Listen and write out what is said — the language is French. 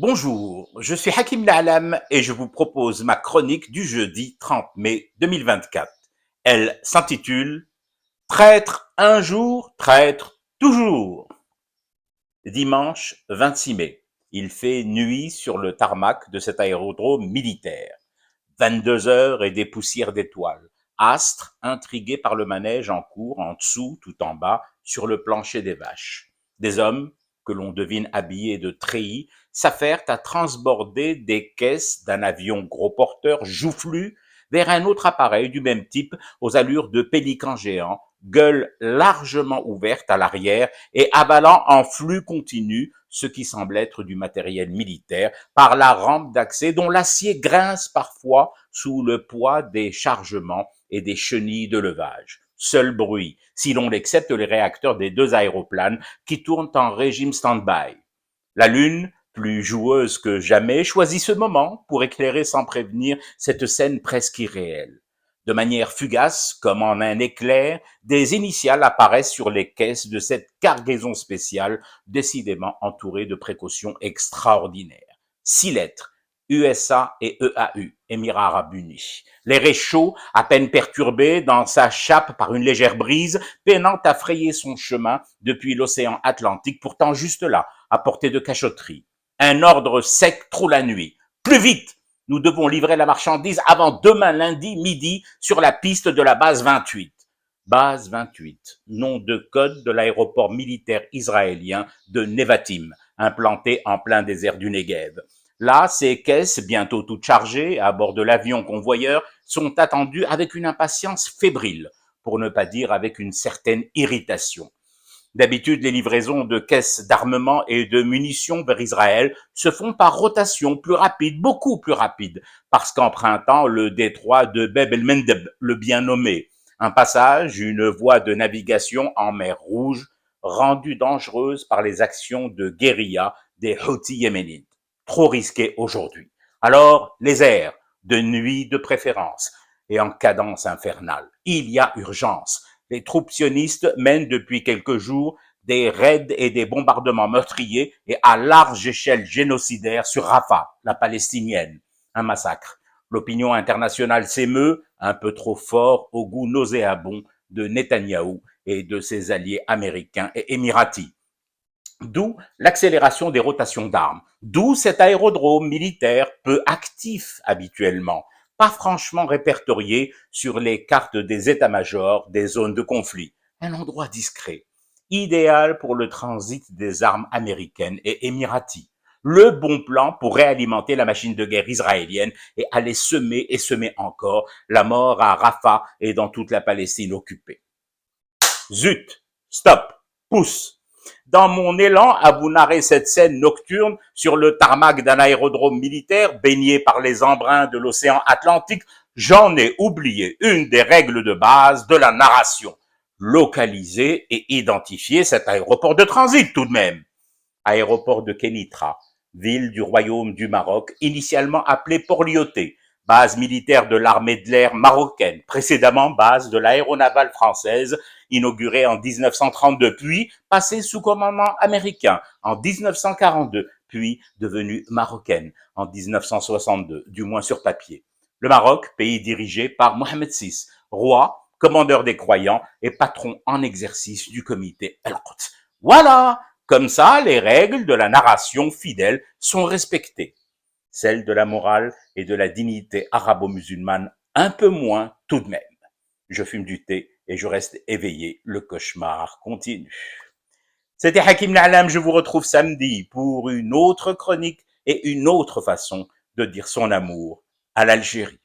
Bonjour, je suis Hakim La'alam et je vous propose ma chronique du jeudi 30 mai 2024. Elle s'intitule Traître un jour, traître toujours. Dimanche 26 mai, il fait nuit sur le tarmac de cet aérodrome militaire. 22 heures et des poussières d'étoiles. Astres intrigués par le manège en cours, en dessous, tout en bas, sur le plancher des vaches. Des hommes, que l'on devine habillés de treillis, s'affairent à transborder des caisses d'un avion gros porteur joufflu vers un autre appareil du même type aux allures de pélican géant, gueule largement ouverte à l'arrière et avalant en flux continu ce qui semble être du matériel militaire par la rampe d'accès dont l'acier grince parfois sous le poids des chargements et des chenilles de levage. Seul bruit, si l'on accepte les réacteurs des deux aéroplanes qui tournent en régime stand-by. La Lune, plus joueuse que jamais, choisit ce moment pour éclairer sans prévenir cette scène presque irréelle. De manière fugace, comme en un éclair, des initiales apparaissent sur les caisses de cette cargaison spéciale, décidément entourée de précautions extraordinaires. 6 lettres, USA et EAU, Émirats Arabes Unis. L'air est chaud, à peine perturbé dans sa chape par une légère brise, peinant à frayer son chemin depuis l'océan Atlantique, pourtant juste là, à portée de cachotterie. Un ordre sec troue la nuit. Plus vite! Nous devons livrer la marchandise avant demain lundi midi sur la piste de la base 28. Base 28, nom de code de l'aéroport militaire israélien de Nevatim, implanté en plein désert du Negev. Là, ces caisses, bientôt toutes chargées, à bord de l'avion convoyeur, sont attendues avec une impatience fébrile, pour ne pas dire avec une certaine irritation. D'habitude, les livraisons de caisses d'armement et de munitions vers Israël se font par rotation plus rapide, beaucoup plus rapide, parce qu'empruntant le détroit de Bab el-Mandeb, le bien nommé, un passage, une voie de navigation en mer Rouge, rendue dangereuse par les actions de guérilla des Houthis yéménites. Trop risqué aujourd'hui. Alors, les airs, de nuit de préférence, et en cadence infernale. Il y a urgence. Les troupes sionistes mènent depuis quelques jours des raids et des bombardements meurtriers et à large échelle génocidaires sur Rafah, la palestinienne. Un massacre. L'opinion internationale s'émeut, un peu trop fort au goût nauséabond de Netanyahou et de ses alliés américains et émiratis. D'où l'accélération des rotations d'armes, d'où cet aérodrome militaire peu actif habituellement, pas franchement répertorié sur les cartes des états-majors des zones de conflit. Un endroit discret, idéal pour le transit des armes américaines et émiraties. Le bon plan pour réalimenter la machine de guerre israélienne et aller semer et semer encore la mort à Rafah et dans toute la Palestine occupée. Zut, stop, pousse. Dans mon élan à vous narrer cette scène nocturne sur le tarmac d'un aérodrome militaire baigné par les embruns de l'océan Atlantique, j'en ai oublié une des règles de base de la narration. Localiser et identifier cet aéroport de transit tout de même. Aéroport de Kenitra, ville du Royaume du Maroc, initialement appelée Port-Lyautey, base militaire de l'armée de l'air marocaine, précédemment base de l'aéronavale française, inaugurée en 1932, puis passée sous commandement américain en 1942, puis devenue marocaine en 1962, du moins sur papier. Le Maroc, pays dirigé par Mohamed VI, roi, commandeur des croyants et patron en exercice du comité El-Quds. Voilà! Comme ça, les règles de la narration fidèle sont respectées. Celles de la morale et de la dignité arabo-musulmane, un peu moins tout de même. Je fume du thé et je reste éveillé. Le cauchemar continue. C'était Hakim La'alam. Je vous retrouve samedi pour une autre chronique et une autre façon de dire son amour à l'Algérie.